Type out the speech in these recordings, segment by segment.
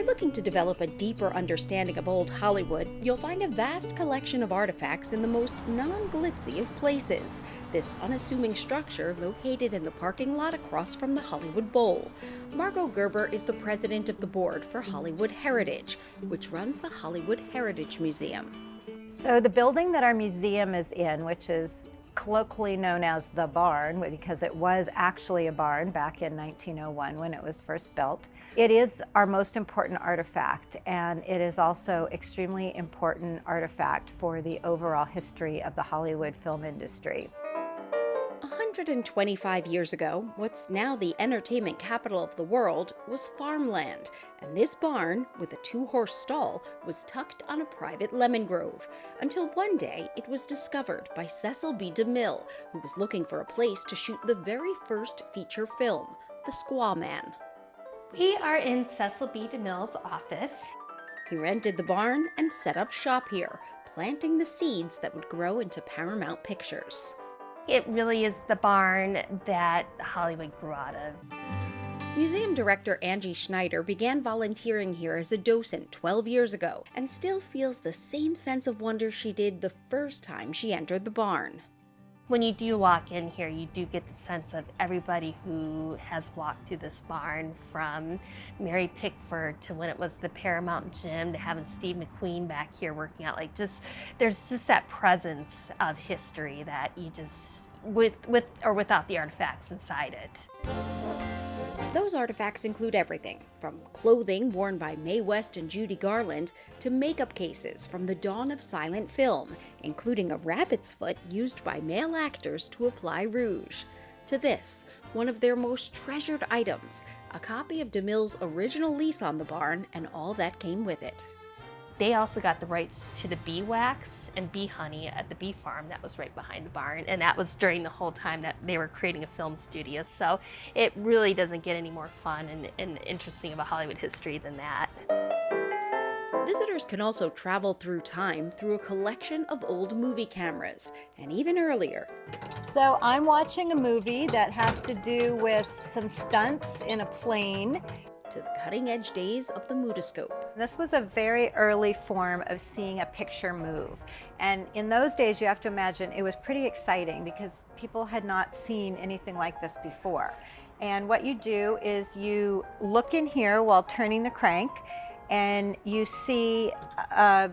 you're looking to develop a deeper understanding of old Hollywood, you'll find a vast collection of artifacts in the most non-glitzy of places. This unassuming structure located in the parking lot across from the Hollywood Bowl. Margot Gerber is the president of the board for Hollywood Heritage, which runs the Hollywood Heritage Museum. So the building that our museum is in, which is colloquially known as the barn, because it was actually a barn back in 1901 when it was first built. It is our most important artifact, and it is also extremely important artifact for the overall history of the Hollywood film industry. 125 years ago, what's now the entertainment capital of the world was farmland, and this barn, with a 2-horse stall, was tucked on a private lemon grove, until one day it was discovered by Cecil B. DeMille, who was looking for a place to shoot the very first feature film, The Squaw Man. We are in Cecil B. DeMille's office. He rented the barn and set up shop here, planting the seeds that would grow into Paramount Pictures. It really is the barn that Hollywood grew out of. Museum director Angie Schneider began volunteering here as a docent 12 years ago and still feels the same sense of wonder she did the first time she entered the barn. When you do walk in here, you do get the sense of everybody who has walked through this barn, from Mary Pickford to when it was the Paramount Gym to having Steve McQueen back here working out. There's just that presence of history that you just, with or without the artifacts inside it. Those artifacts include everything from clothing worn by Mae West and Judy Garland to makeup cases from the dawn of silent film, including a rabbit's foot used by male actors to apply rouge. To this, one of their most treasured items, a copy of DeMille's original lease on the barn and all that came with it. They also got the rights to the bee wax and bee honey at the bee farm that was right behind the barn, and that was during the whole time that they were creating a film studio. So it really doesn't get any more fun and interesting of a Hollywood history than that. Visitors can also travel through time through a collection of old movie cameras, and even earlier. So I'm watching a movie that has to do with some stunts in a plane. To the cutting-edge days of the mutoscope. This was a very early form of seeing a picture move. And in those days, you have to imagine, it was pretty exciting because people had not seen anything like this before. And what you do is you look in here while turning the crank, and you see a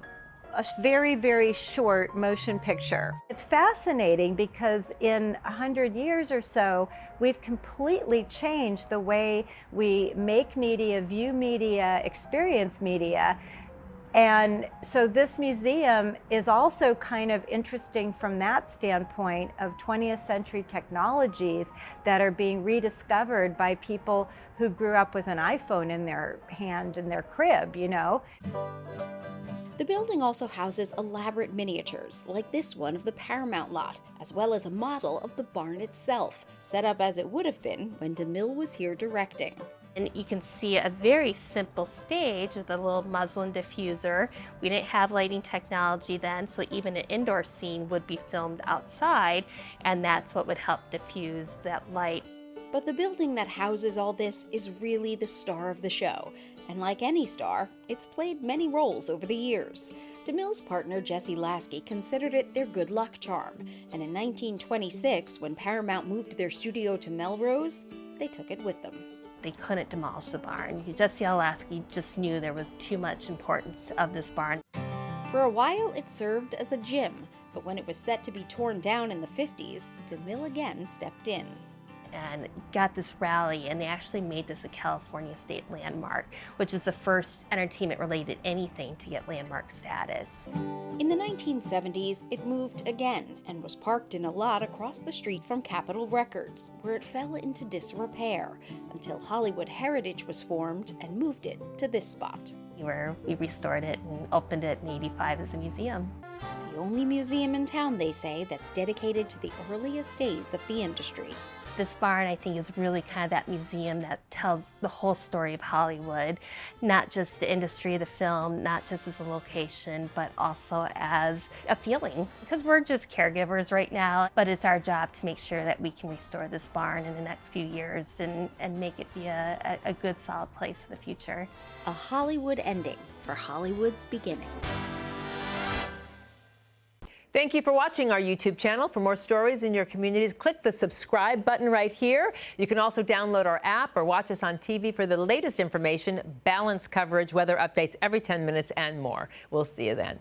very, very short motion picture. It's fascinating because in 100 years or so, we've completely changed the way we make media, view media, experience media. And so this museum is also kind of interesting from that standpoint of 20th century technologies that are being rediscovered by people who grew up with an iPhone in their hand in their crib, you know. The building also houses elaborate miniatures, like this one of the Paramount lot, as well as a model of the barn itself, set up as it would have been when DeMille was here directing. And you can see a very simple stage with a little muslin diffuser. We didn't have lighting technology then, so even an indoor scene would be filmed outside, and that's what would help diffuse that light. But the building that houses all this is really the star of the show. And like any star, it's played many roles over the years. DeMille's partner Jesse Lasky considered it their good luck charm, and in 1926, when Paramount moved their studio to Melrose, they took it with them. They couldn't demolish the barn. Jesse Lasky just knew there was too much importance of this barn. For a while, it served as a gym, but when it was set to be torn down in the 50s, DeMille again stepped in. And got this rally, and they actually made this a California state landmark, which was the first entertainment-related anything to get landmark status. In the 1970s, it moved again and was parked in a lot across the street from Capitol Records, where it fell into disrepair until Hollywood Heritage was formed and moved it to this spot. We restored it and opened it in '85 as a museum. The only museum in town, they say, that's dedicated to the earliest days of the industry. This barn, I think, is really kind of that museum that tells the whole story of Hollywood, not just the industry of the film, not just as a location, but also as a feeling. Because we're just caregivers right now, but it's our job to make sure that we can restore this barn in the next few years and make it be a good, solid place for the future. A Hollywood ending for Hollywood's beginning. Thank you for watching our YouTube channel. For more stories in your communities, click the subscribe button right here. You can also download our app or watch us on TV for the latest information, balanced coverage, weather updates every 10 minutes, and more. We'll see you then.